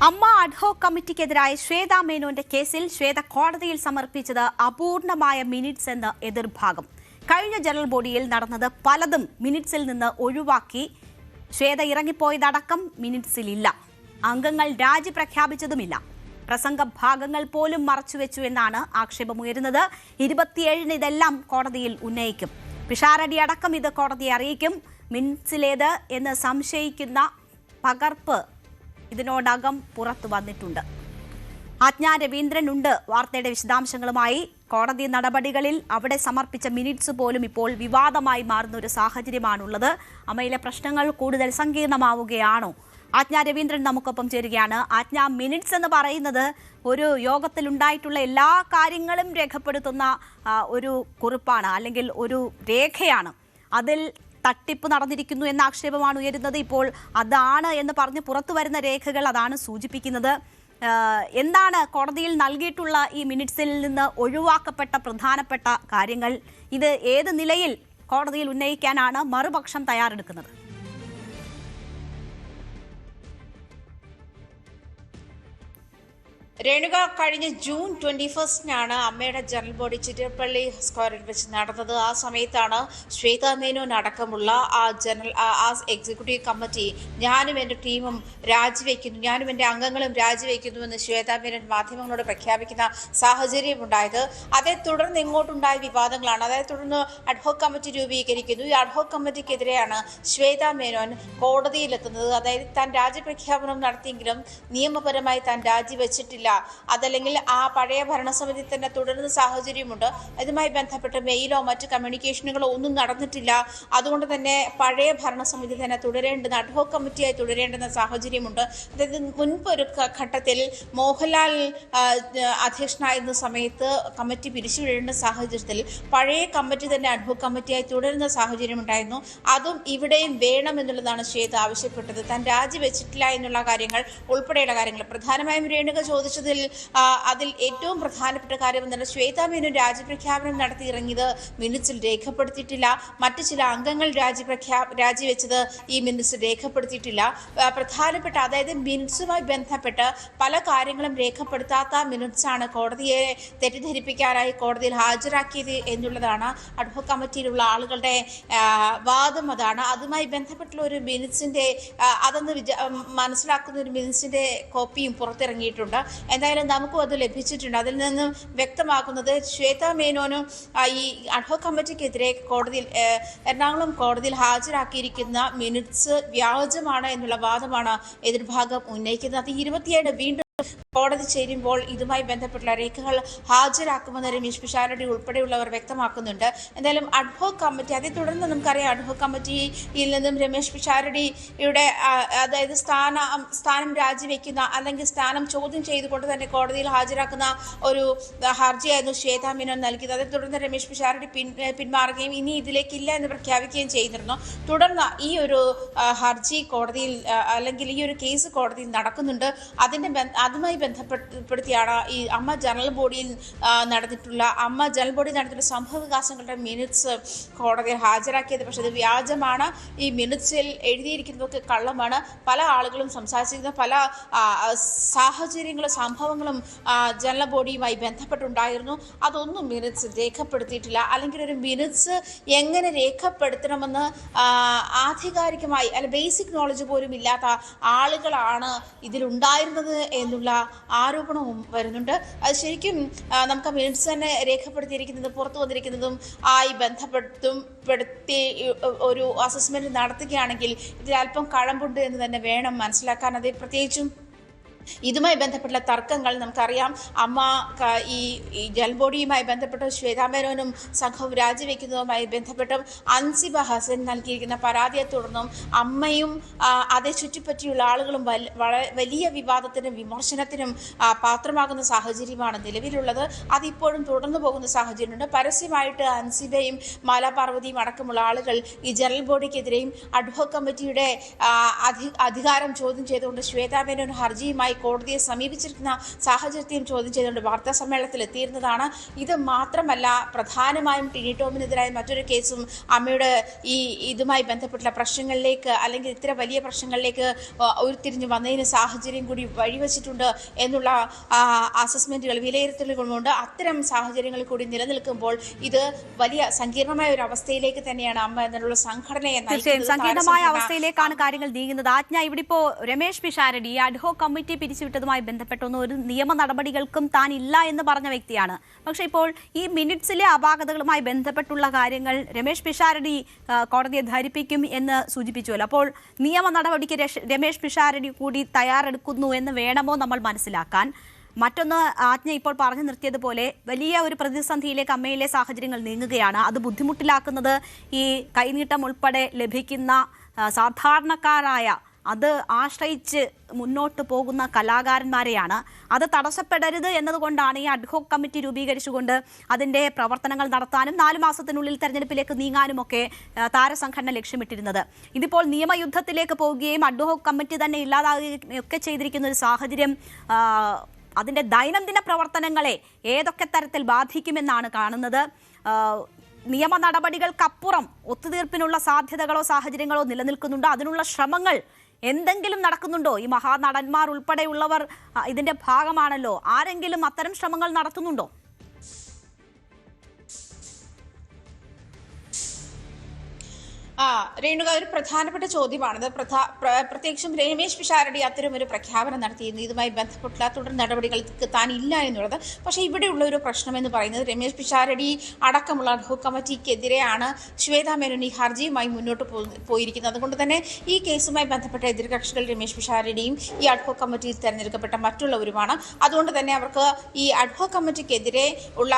അമ്മ അഡ്ഹോക് കമ്മിറ്റിക്കെതിരായ ശ്വേതാ മേനോന്റെ കേസിൽ ശ്വേത കോടതിയിൽ സമർപ്പിച്ചത് അപൂർണമായ മിനിറ്റ്സ് എന്ന് എതിർഭാഗം. കഴിഞ്ഞ ജനറൽ ബോഡിയിൽ നടന്നത് പലതും മിനിറ്റ്സിൽ നിന്ന് ഒഴിവാക്കി. ശ്വേത ഇറങ്ങിപ്പോയതടക്കം മിനിറ്റ്സിലില്ല. അംഗങ്ങൾ രാജി പ്രഖ്യാപിച്ചതുമില്ല. പ്രസംഗ ഭാഗങ്ങൾ പോലും മറച്ചുവെച്ചു എന്നാണ് ആക്ഷേപമുയരുന്നത്. 27-ന് ഇതെല്ലാം കോടതിയിൽ ഉന്നയിക്കും. പിഷാരടി അടക്കം ഇത് കോടതിയെ അറിയിക്കും. മിനിറ്റ്സിലേത് എന്ന് സംശയിക്കുന്ന പകർപ്പ് ഇതിനോടകം പുറത്തു വന്നിട്ടുണ്ട്. ആജ്ഞ രവീന്ദ്രൻ ഉണ്ട് വാർത്തയുടെ വിശദാംശങ്ങളുമായി. കോടതി നടപടികളിൽ അവിടെ സമർപ്പിച്ച മിനിറ്റ്സ് പോലും ഇപ്പോൾ വിവാദമായി മാറുന്ന ഒരു സാഹചര്യമാണുള്ളത്. അമ്മയിലെ പ്രശ്നങ്ങൾ കൂടുതൽ സങ്കീർണമാവുകയാണോ? ആജ്ഞ രവീന്ദ്രൻ നമുക്കൊപ്പം ചേരുകയാണ്. ആജ്ഞ, മിനിറ്റ്സ് എന്ന് പറയുന്നത് ഒരു യോഗത്തിലുണ്ടായിട്ടുള്ള എല്ലാ കാര്യങ്ങളും രേഖപ്പെടുത്തുന്ന ഒരു കുറിപ്പാണ്, അല്ലെങ്കിൽ ഒരു രേഖയാണ്. അതിൽ തട്ടിപ്പ് നടന്നിരിക്കുന്നു എന്ന ആക്ഷേപമാണ് ഉയരുന്നത്. ഇപ്പോൾ അതാണ് എന്ന് പറഞ്ഞ് പുറത്തു വരുന്ന രേഖകൾ അതാണ് സൂചിപ്പിക്കുന്നത്. എന്താണ് കോടതിയിൽ നൽകിയിട്ടുള്ള ഈ മിനിറ്റ്സിൽ നിന്ന് ഒഴിവാക്കപ്പെട്ട പ്രധാനപ്പെട്ട കാര്യങ്ങൾ? ഇത് ഏത് നിലയിൽ കോടതിയിൽ ഉന്നയിക്കാനാണ് മറുപക്ഷം തയ്യാറെടുക്കുന്നത്? രേണുക, കഴിഞ്ഞ ജൂൺ 21-നാണ് അമ്മയുടെ ജനറൽ ബോഡി ചിറ്റപ്പള്ളി സ്ക്വയറിൽ വെച്ച് നടന്നത്. ആ സമയത്താണ് ശ്വേതാ മേനോൻ അടക്കമുള്ള ആ എക്സിക്യൂട്ടീവ് കമ്മിറ്റി ഞാനും എൻ്റെ ടീമും രാജിവെക്കുന്നു, ഞാനും എൻ്റെ അംഗങ്ങളും രാജിവെക്കുന്നുവെന്ന് ശ്വേതാ മേനോൻ മാധ്യമങ്ങളോട് പ്രഖ്യാപിക്കുന്ന സാഹചര്യം ഉണ്ടായത്. അതേ തുടർന്ന് ഇങ്ങോട്ടുണ്ടായ വിവാദങ്ങളാണ്. അതായത് തുടർന്ന് അഡ്ഹോക് കമ്മിറ്റി രൂപീകരിക്കുന്നു. ഈ അഡ്ഹോക് കമ്മിറ്റിക്കെതിരെയാണ് ശ്വേതാ മേനോൻ കോടതിയിലെത്തുന്നത്. അതായത് താൻ രാജ്യപ്രഖ്യാപനം നടത്തിയെങ്കിലും നിയമപരമായി താൻ രാജിവെച്ചിട്ടില്ല, അതല്ലെങ്കിൽ ആ പഴയ ഭരണസമിതി തന്നെ തുടരുന്ന സാഹചര്യമുണ്ട്. ഇതുമായി ബന്ധപ്പെട്ട് മെയിലോ മറ്റ് കമ്മ്യൂണിക്കേഷനുകളോ ഒന്നും നടന്നിട്ടില്ല. അതുകൊണ്ട് തന്നെ പഴയ ഭരണസമിതി തന്നെ തുടരേണ്ടുന്ന, അഡ്ഹോക് കമ്മിറ്റിയായി തുടരേണ്ടുന്ന സാഹചര്യമുണ്ട്. അതായത് മുൻപ് ഒരു ഘട്ടത്തിൽ മോഹൻലാൽ അധ്യക്ഷനായിരുന്ന സമയത്ത് കമ്മിറ്റി പിരിച്ചുവിടേണ്ട സാഹചര്യത്തിൽ പഴയ കമ്മിറ്റി തന്നെ അഡ്ഹോക് കമ്മിറ്റിയായി തുടരുന്ന സാഹചര്യം ഉണ്ടായിരുന്നു. അതും ഇവിടെയും വേണമെന്നുള്ളതാണ് ശ്വേത ആവശ്യപ്പെട്ടത്. താൻ രാജിവെച്ചിട്ടില്ല എന്നുള്ള കാര്യങ്ങൾ ഉൾപ്പെടെയുള്ള കാര്യങ്ങൾ പ്രധാനമായും രേണുക ചോദിച്ചതിൽ അതിൽ ഏറ്റവും പ്രധാനപ്പെട്ട കാര്യം എന്താണ്? ശ്വേതാ മേനോൻ രാജ്യപ്രഖ്യാപനം നടത്തി ഇറങ്ങിയത് മിനിറ്റ്സിൽ രേഖപ്പെടുത്തിയിട്ടില്ല. മറ്റു ചില അംഗങ്ങൾ രാജിവെച്ചത് ഈ മിനിറ്റ്സ് രേഖപ്പെടുത്തിയിട്ടില്ല. പ്രധാനപ്പെട്ട, അതായത് മിനിറ്റ്സുമായി ബന്ധപ്പെട്ട് പല കാര്യങ്ങളും രേഖപ്പെടുത്താത്ത മിനിറ്റ്സ് ആണ് കോടതിയെ തെറ്റിദ്ധരിപ്പിക്കാനായി കോടതിയിൽ ഹാജരാക്കിയത് എന്നുള്ളതാണ് അഡ്ഹോക് കമ്മിറ്റിയിലുള്ള ആളുകളുടെ വാദം. അതാണ് അതുമായി ബന്ധപ്പെട്ടുള്ള ഒരു മിനിറ്റ്സിന്റെ അതൊന്ന് മനസ്സിലാക്കുന്ന ഒരു മിനിറ്റ്സിന്റെ കോപ്പിയും പുറത്തിറങ്ങിയിട്ടുണ്ട്. എന്തായാലും നമുക്കും അത് ലഭിച്ചിട്ടുണ്ട്. അതിൽ നിന്നും വ്യക്തമാക്കുന്നത് ശ്വേതാ മേനോനും ഈ അഡ്ഹോക് കമ്മിറ്റിക്കെതിരെ കോടതിയിൽ, എറണാകുളം കോടതിയിൽ ഹാജരാക്കിയിരിക്കുന്ന മിനിറ്റ്സ് വ്യാജമാണ് എന്നുള്ള വാദമാണ് എതിർഭാഗം ഉന്നയിക്കുന്നത്. അത് 27 വീണ്ടും കോടതി ചേരുമ്പോൾ ഇതുമായി ബന്ധപ്പെട്ടുള്ള രേഖകൾ ഹാജരാക്കുമെന്ന് രമേശ് പിഷാരടി ഉൾപ്പെടെയുള്ളവർ വ്യക്തമാക്കുന്നുണ്ട്. എന്തായാലും അഡ്ഹോക് കമ്മിറ്റി, അതേ തുടർന്ന് നമുക്കറിയാം അഡ്ഹോക് കമ്മിറ്റിയിൽ നിന്നും രമേശ് പിഷാരടിയുടെ അതായത് സ്ഥാനം രാജിവെക്കുന്ന, അല്ലെങ്കിൽ സ്ഥാനം ചോദ്യം ചെയ്തുകൊണ്ട് തന്നെ കോടതിയിൽ ഹാജരാക്കുന്ന ഒരു ഹർജിയായിരുന്നു ശ്വേതാ മേനോൻ നൽകിയത്. അതേ തുടർന്ന് രമേശ് പിഷാരടി പിന്മാറുകയും ഇനി ഇതിലേക്കില്ല എന്ന് പ്രഖ്യാപിക്കുകയും ചെയ്തിരുന്നു. തുടർന്ന് ഈ ഒരു ഹർജി കോടതിയിൽ, അല്ലെങ്കിൽ ഈ ഒരു കേസ് കോടതിയിൽ നടക്കുന്നുണ്ട്. അതുമായി ബന്ധപ്പെടുത്തിയാണ് ഈ അമ്മ ജനറൽ ബോഡിയിൽ നടന്നിട്ടുള്ള സംഭവവികാസങ്ങളുടെ മിനിറ്റ്സ് കോടതിയിൽ ഹാജരാക്കിയത്. പക്ഷേ അത് വ്യാജമാണ്. ഈ മിനിറ്റ്സിൽ എഴുതിയിരിക്കുന്നതൊക്കെ കള്ളമാണ്. പല ആളുകളും സംസാരിച്ചിരുന്ന പല സാഹചര്യങ്ങളും സംഭവങ്ങളും ജനറൽ ബോഡിയുമായി ബന്ധപ്പെട്ടുണ്ടായിരുന്നു. അതൊന്നും മിനിറ്റ്സ് രേഖപ്പെടുത്തിയിട്ടില്ല. അല്ലെങ്കിൽ ഒരു മിനിറ്റ്സ് എങ്ങനെ രേഖപ്പെടുത്തണമെന്ന് ആധികാരികമായി, അല്ല ബേസിക് നോളജ് പോലും ഇല്ലാത്ത ആളുകളാണ് ഇതിലുണ്ടായിരുന്നത് എന്നുള്ള ആരോപണവും വരുന്നുണ്ട്. അത് ശരിക്കും നമുക്ക് മിനിറ്റ്സ് തന്നെ രേഖപ്പെടുത്തിയിരിക്കുന്നത്, പുറത്തു വന്നിരിക്കുന്നതും ആയി ബന്ധപ്പെടുത്തി ഒരു അസസ്മെന്റ് നടത്തുകയാണെങ്കിൽ ഇതിൽ അല്പം കഴമ്പുണ്ട് എന്ന് തന്നെ വേണം മനസ്സിലാക്കാൻ. അതിൽ പ്രത്യേകിച്ചും ഇതുമായി ബന്ധപ്പെട്ട തർക്കങ്ങൾ നമുക്കറിയാം. അമ്മ ഈ ജനറൽ ബോഡിയുമായി ബന്ധപ്പെട്ട് ശ്വേതാ മേനോനും സംഘവും രാജിവെക്കുന്നതുമായി ബന്ധപ്പെട്ടും അൻസിബ ഹസൻ നൽകിയിരിക്കുന്ന പരാതിയെ തുടർന്നും അമ്മയും അതേ ചുറ്റിപ്പറ്റിയുള്ള ആളുകളും വലിയ വിവാദത്തിനും വിമർശനത്തിനും പാത്രമാകുന്ന സാഹചര്യമാണ് നിലവിലുള്ളത്. അതിപ്പോഴും തുടർന്നു പോകുന്ന സാഹചര്യമുണ്ട്. പരസ്യമായിട്ട് അൻസിബയും മാലാപാർവതിയും അടക്കമുള്ള ആളുകൾ ഈ ജനറൽ ബോഡിക്കെതിരെയും അഡ്ഹോക് കമ്മിറ്റിയുടെ അധികാരം ചോദ്യം ചെയ്തുകൊണ്ട് ശ്വേതാ മേനോൻ ഹർജിയുമായി കോടതിയെ സമീപിച്ചിരിക്കുന്ന സാഹചര്യത്തെയും ചോദ്യം ചെയ്തുകൊണ്ട് വാർത്താ സമ്മേളനത്തിൽ എത്തിയിരുന്നതാണ്. ഇത് മാത്രമല്ല, പ്രധാനമായും ടിനി ടോമിനെതിരായ മറ്റൊരു കേസും അമ്മയുടെ ഇതുമായി ബന്ധപ്പെട്ടുള്ള പ്രശ്നങ്ങളിലേക്ക് അല്ലെങ്കിൽ ഇത്തരം വലിയ പ്രശ്നങ്ങളിലേക്ക് ഉരുത്തിരിഞ്ഞു വന്നതിന് സാഹചര്യം കൂടി വഴിവെച്ചിട്ടുണ്ട് എന്നുള്ള അസസ്മെന്റുകൾ വിലയിരുത്തലുകളുമുണ്ട്. അത്തരം സാഹചര്യങ്ങൾ കൂടി നിലനിൽക്കുമ്പോൾ ഇത് വലിയ സങ്കീർണമായ ഒരു അവസ്ഥയിലേക്ക് തന്നെയാണ് അമ്മ എന്നുള്ള സംഘടനയെ സങ്കീർണമായ അവസ്ഥയിലേക്കാണ് കാര്യങ്ങൾ നീങ്ങുന്നത്. ആജ്ഞ, ഇവിടെ ഇപ്പോ രമേശ് പിഷാരടി അഡ്ഹോക് കമ്മിറ്റി പിരിച്ചുവിട്ടതുമായി ബന്ധപ്പെട്ടൊന്നും ഒരു നിയമ നടപടികൾക്കും താൻ ഇല്ല എന്ന് പറഞ്ഞ വ്യക്തിയാണ്. പക്ഷേ ഇപ്പോൾ ഈ മിനിറ്റ്സിലെ അപാകതകളുമായി ബന്ധപ്പെട്ടുള്ള കാര്യങ്ങൾ രമേശ് പിഷാരടി കോടതിയെ ധരിപ്പിക്കും എന്ന് സൂചിപ്പിച്ചുവല്ലോ. അപ്പോൾ നിയമ നടപടിക്ക് രമേശ് പിഷാരടി കൂടി തയ്യാറെടുക്കുന്നു എന്ന് വേണമോ നമ്മൾ മനസ്സിലാക്കാൻ? മറ്റൊന്ന്, ആജ്ഞ ഇപ്പോൾ പറഞ്ഞു നിർത്തിയതുപോലെ വലിയ ഒരു പ്രതിസന്ധിയിലേക്ക് അമ്മയിലെ സാഹചര്യങ്ങൾ നീങ്ങുകയാണ്. അത് ബുദ്ധിമുട്ടിലാക്കുന്നത് ഈ കൈനീട്ടം ഉൾപ്പെടെ ലഭിക്കുന്ന സാധാരണക്കാരായ, അത് ആശ്രയിച്ച് മുന്നോട്ട് പോകുന്ന കലാകാരന്മാരെയാണ്. അത് തടസ്സപ്പെടരുത് എന്നതുകൊണ്ടാണ് ഈ അഡ്ഹോക് കമ്മിറ്റി രൂപീകരിച്ചുകൊണ്ട് അതിൻ്റെ പ്രവർത്തനങ്ങൾ നടത്താനും 4 മാസത്തിനുള്ളിൽ തെരഞ്ഞെടുപ്പിലേക്ക് നീങ്ങാനുമൊക്കെ താരസംഘടന ലക്ഷ്യമിട്ടിരുന്നത്. ഇതിപ്പോൾ നിയമയുദ്ധത്തിലേക്ക് പോവുകയും അഡ്ഹോക് കമ്മിറ്റി തന്നെ ഇല്ലാതാകുകയും ഒക്കെ ചെയ്തിരിക്കുന്ന ഒരു സാഹചര്യം അതിൻ്റെ ദൈനംദിന പ്രവർത്തനങ്ങളെ ഏതൊക്കെ തരത്തിൽ ബാധിക്കുമെന്നാണ് കാണുന്നത്. നിയമ നടപടികൾക്കപ്പുറം ഒത്തുതീർപ്പിനുള്ള സാധ്യതകളോ സാഹചര്യങ്ങളോ നിലനിൽക്കുന്നുണ്ടോ? അതിനുള്ള ശ്രമങ്ങൾ എന്തെങ്കിലും നടക്കുന്നുണ്ടോ? ഈ മഹാനടന്മാർ ഉൾപ്പെടെയുള്ളവർ ഇതിന്റെ ഭാഗമാണല്ലോ. ആരെങ്കിലും അത്തരം ശ്രമങ്ങൾ നടത്തുന്നുണ്ടോ? രേണുക, ഒരു പ്രധാനപ്പെട്ട ചോദ്യമാണിത്. പ്രത്യേകിച്ചും രമേശ് പിഷാരടി അത്തരം ഒരു പ്രഖ്യാപനം നടത്തിയിരുന്നു ഇതുമായി ബന്ധപ്പെട്ടുള്ള തുടർ നടപടികൾക്ക് താൻ ഇല്ല എന്നുള്ളത്. പക്ഷേ ഇവിടെയുള്ള ഒരു പ്രശ്നം എന്ന് പറയുന്നത് രമേശ് പിഷാരടി അടക്കമുള്ള അഡ്ഹോക് കമ്മിറ്റിക്കെതിരെയാണ് ശ്വേതാ മേനോൻ ഈ ഹർജിയുമായി മുന്നോട്ട് പോയിരിക്കുന്നത്. അതുകൊണ്ട് തന്നെ ഈ കേസുമായി ബന്ധപ്പെട്ട എതിർകക്ഷികൾ രമേശ് പിഷാരടിയും ഈ അഡ്ഹോക് കമ്മിറ്റിയിൽ തെരഞ്ഞെടുക്കപ്പെട്ട മറ്റുള്ളവരുമാണ്. അതുകൊണ്ട് തന്നെ അവർക്ക് ഈ അഡ്ഹോക് കമ്മിറ്റിക്കെതിരെ ഉള്ള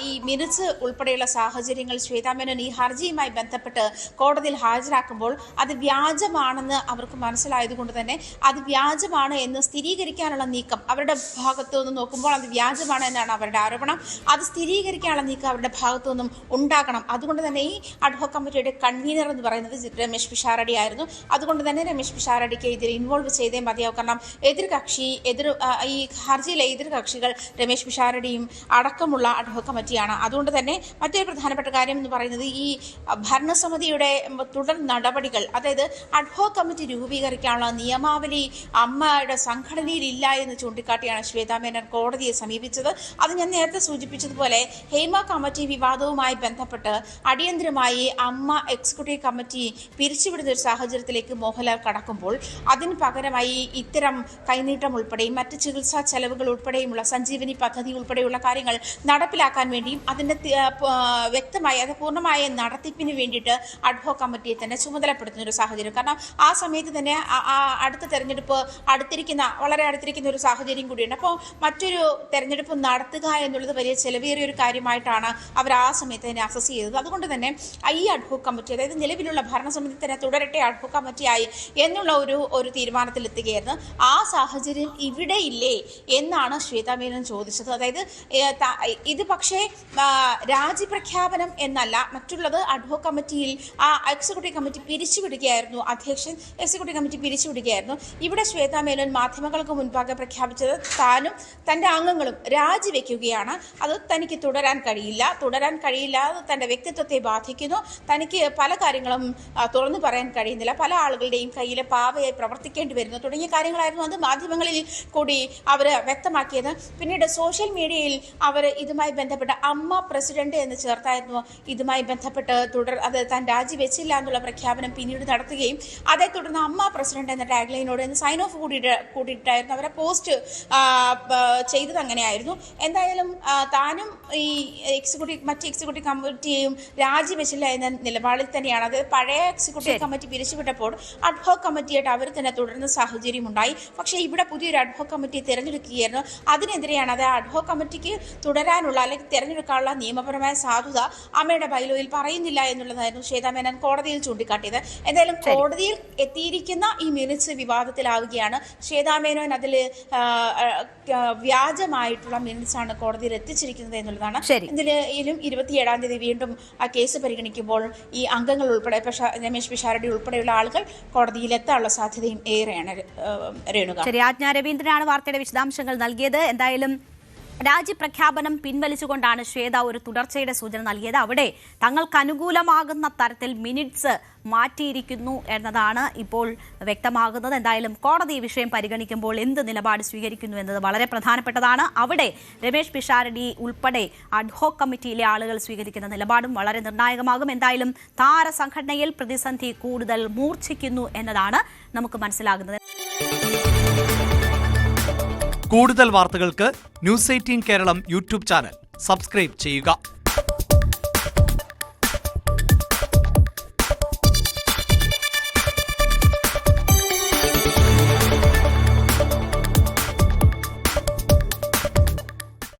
ഈ മിനിറ്റ്സ് ഉൾപ്പെടെയുള്ള സാഹചര്യങ്ങൾ ശ്വേതാ മേനോൻ ഈ ഹർജിയുമായി ബന്ധപ്പെട്ട് കോടതിയിൽ ഹാജരാക്കുമ്പോൾ അത് വ്യാജമാണെന്ന് അവർക്ക് മനസ്സിലായതുകൊണ്ട് തന്നെ അത് വ്യാജമാണ് എന്ന് സ്ഥിരീകരിക്കാനുള്ള നീക്കം അവരുടെ ഭാഗത്തു നിന്ന് നോക്കുമ്പോൾ അത് വ്യാജമാണ് എന്നാണ് അവരുടെ ആരോപണം. അത് സ്ഥിരീകരിക്കാനുള്ള നീക്കം അവരുടെ ഭാഗത്തു നിന്നും ഉണ്ടാകണം. അതുകൊണ്ട് തന്നെ ഈ അഡ്ഹോക് കമ്മിറ്റിയുടെ കൺവീനർ എന്ന് പറയുന്നത് രമേശ് പിഷാരടി ആയിരുന്നു. അതുകൊണ്ട് തന്നെ രമേശ് പിഷാരടിക്ക് ഇതിൽ ഇൻവോൾവ് ചെയ്തേ മതിയാവും. കാരണം ഈ ഹർജിയിലെ എതിർകക്ഷികൾ രമേശ് പിഷാരടിയും അടക്കമുള്ള അഡ്ഹോക് കമ്മിറ്റിയാണ്. അതുകൊണ്ട് തന്നെ മറ്റൊരു പ്രധാനപ്പെട്ട കാര്യം എന്ന് പറയുന്നത് ഈ ഭരണസമിതിയുടെ തുടർ നടപടികൾ, അതായത് അഡ്ഹോക് കമ്മിറ്റി രൂപീകരിക്കാനുള്ള നിയമാവലി അമ്മയുടെ സംഘടനയിൽ ഇല്ല എന്ന് ചൂണ്ടിക്കാട്ടിയാണ് ശ്വേതാ മേനോൻ കോടതിയെ സമീപിച്ചത്. അത് ഞാൻ നേരത്തെ സൂചിപ്പിച്ചതുപോലെ ഹേമ കമ്മിറ്റി വിവാദവുമായി ബന്ധപ്പെട്ട് അടിയന്തരമായി അമ്മ എക്സിക്യൂട്ടീവ് കമ്മിറ്റി പിരിച്ചുവിടുന്ന ഒരു സാഹചര്യത്തിലേക്ക് മോഹൻലാൽ കടക്കുമ്പോൾ അതിന് പകരമായി ഇത്തരം കൈനീട്ടം ഉൾപ്പെടെയും മറ്റ് ചികിത്സാ ചെലവുകൾ ഉൾപ്പെടെയുമുള്ള സഞ്ജീവനി പദ്ധതി ഉൾപ്പെടെയുള്ള കാര്യങ്ങൾ നടപ്പിലാക്കാൻ വേണ്ടിയും അതിൻ്റെ വ്യക്തമായ അത് പൂർണ്ണമായ നടത്തിപ്പിന് വേണ്ടിയിട്ട് അഡ്ഹോക് കമ്മിറ്റിയെ തന്നെ ചുമതലപ്പെടുത്തുന്ന ഒരു സാഹചര്യം. കാരണം ആ സമയത്ത് തന്നെ അടുത്ത തെരഞ്ഞെടുപ്പ് വളരെ അടുത്തിരിക്കുന്ന ഒരു സാഹചര്യം കൂടിയുണ്ട്. അപ്പോൾ മറ്റൊരു തെരഞ്ഞെടുപ്പ് നടത്തുക എന്നുള്ളത് വലിയ ചെലവേറിയ ഒരു കാര്യമായിട്ടാണ് അവർ ആ സമയത്ത് തന്നെ അസസ് ചെയ്തത്. അതുകൊണ്ട് തന്നെ ഈ അഡ്ഹോക് കമ്മിറ്റി, അതായത് നിലവിലുള്ള ഭരണസമിതി തന്നെ തുടരട്ടെ അഡ്ഹോക് കമ്മിറ്റിയായി എന്നുള്ള ഒരു തീരുമാനത്തിലെത്തുകയായിരുന്നു. ആ സാഹചര്യം ഇവിടെ ഇല്ലേ എന്നാണ് ശ്വേതാ മേനോൻ ചോദിച്ചത്. അതായത് ഇത് പക്ഷേ രാജിപ്രഖ്യാപനം എന്നല്ല, മറ്റുള്ളത് അഡ്ഹോക് കമ്മിറ്റിയിൽ ആ എക്സിക്യൂട്ടീവ് കമ്മിറ്റി പിരിച്ചുവിടുകയായിരുന്നു. അധ്യക്ഷൻ എക്സിക്യൂട്ടീവ് കമ്മിറ്റി പിരിച്ചുവിടുകയായിരുന്നു. ഇവിടെ ശ്വേതാ മേനോൻ മാധ്യമങ്ങൾക്ക് മുൻപാകെ പ്രഖ്യാപിച്ചത് താനും തൻ്റെ അംഗങ്ങളും രാജിവെക്കുകയാണ്. അത് തനിക്ക് തുടരാൻ കഴിയില്ല, അത് തൻ്റെ വ്യക്തിത്വത്തെ ബാധിക്കുന്നു, തനിക്ക് പല കാര്യങ്ങളും തുറന്നു പറയാൻ കഴിയുന്നില്ല, പല ആളുകളുടെയും കയ്യിലെ പാവയായി പ്രവർത്തിക്കേണ്ടി വരുന്നു തുടങ്ങിയ കാര്യങ്ങളായിരുന്നു അത് മാധ്യമങ്ങളിൽ കൂടി അവർ വ്യക്തമാക്കിയത്. പിന്നീട് സോഷ്യൽ മീഡിയയിൽ അവർ ഇതുമായി ബന്ധപ്പെട്ട് അമ്മ പ്രസിഡന്റ് എന്ന് ചേർത്തായിരുന്നു ഇതുമായി ബന്ധപ്പെട്ട് അത് താൻ രാജിവെച്ചില്ല എന്നുള്ള പ്രഖ്യാപനം പിന്നീട് നടത്തുകയും അതേ തുടർന്ന് അമ്മ പ്രസിഡന്റ് എന്ന ടാഗ്ലൈനോട് സൈൻ ഓഫ് കൂടിയിട്ടായിരുന്നു അവരെ പോസ്റ്റ് ചെയ്തത്. അങ്ങനെയായിരുന്നു. എന്തായാലും താനും ഈ മറ്റ് എക്സിക്യൂട്ടീവ് കമ്മിറ്റിയെയും രാജിവെച്ചില്ല എന്ന നിലപാടിൽ തന്നെയാണ്. അത് പഴയ എക്സിക്യൂട്ടീവ് കമ്മിറ്റി പിരിച്ചുവിട്ടപ്പോൾ അഡ്ഹോക് കമ്മിറ്റിയായിട്ട് അവർ തന്നെ തുടർന്ന സാഹചര്യം ഉണ്ടായി. പക്ഷേ ഇവിടെ പുതിയൊരു അഡ്ഹോക് കമ്മിറ്റി തിരഞ്ഞെടുക്കുകയായിരുന്നു. അതിനെതിരെയാണ് അത് അഡ്ഹോക് കമ്മിറ്റിക്ക് തുടരാനുള്ള അല്ലെങ്കിൽ തിരഞ്ഞെടുക്കാനുള്ള നിയമപരമായ സാധുത അമ്മയുടെ ബൈലോയിൽ പറയുന്നില്ല എന്നുള്ളതായിരുന്നു ശ്വേതാ മേനോൻ കോടതിയിൽ ചൂണ്ടിക്കാട്ടിയത്. എന്തായാലും കോടതിയിൽ എത്തിയിരിക്കുന്ന ഈ മിനിറ്റ്സ് വിവാദത്തിലാവുകയാണ്. ശ്വേതാ മേനോൻ അതിൽ വ്യാജമായിട്ടുള്ള മിനിറ്റ്സ് ആണ് കോടതിയിൽ എത്തിച്ചിരിക്കുന്നത് എന്നുള്ളതാണ്. ഇതിലും 27-ാം തീയതി വീണ്ടും ആ കേസ് പരിഗണിക്കുമ്പോൾ ഈ അംഗങ്ങൾ ഉൾപ്പെടെ രമേശ് പിഷാരടി ഉൾപ്പെടെയുള്ള ആളുകൾ കോടതിയിൽ എത്താനുള്ള സാധ്യതയും ഏറെയാണ്. രേണുക. ശരി, ആജ്ഞ രവീന്ദ്രനാണ് വാർത്തയുടെ വിശദാംശങ്ങൾ നൽകിയത്. എന്തായാലും രാജ്യപ്രഖ്യാപനം പിൻവലിച്ചുകൊണ്ടാണ് ശ്വേത ഒരു തുടർച്ചയുടെ സൂചന നൽകിയത്. അവിടെ തങ്ങൾക്ക് അനുകൂലമാകുന്ന തരത്തിൽ മിനിറ്റ്സ് മാറ്റിയിരിക്കുന്നു എന്നതാണ് ഇപ്പോൾ വ്യക്തമാകുന്നത്. എന്തായാലും കോടതി ഈ വിഷയം പരിഗണിക്കുമ്പോൾ എന്ത് നിലപാട് സ്വീകരിക്കുന്നു എന്നത് വളരെ പ്രധാനപ്പെട്ടതാണ്. അവിടെ രമേശ് പിഷാരടി ഉൾപ്പെടെ അഡ്ഹോക് കമ്മിറ്റിയിലെ ആളുകൾ സ്വീകരിക്കുന്ന നിലപാടും വളരെ നിർണായകമാകും. എന്തായാലും താരസംഘടനയിൽ പ്രതിസന്ധി കൂടുതൽ മൂർച്ഛിക്കുന്നു എന്നതാണ് നമുക്ക് മനസ്സിലാകുന്നത്. കൂടുതൽ വാർത്തകൾക്ക് news 18 Keralam YouTube channel subscribe ചെയ്യുക.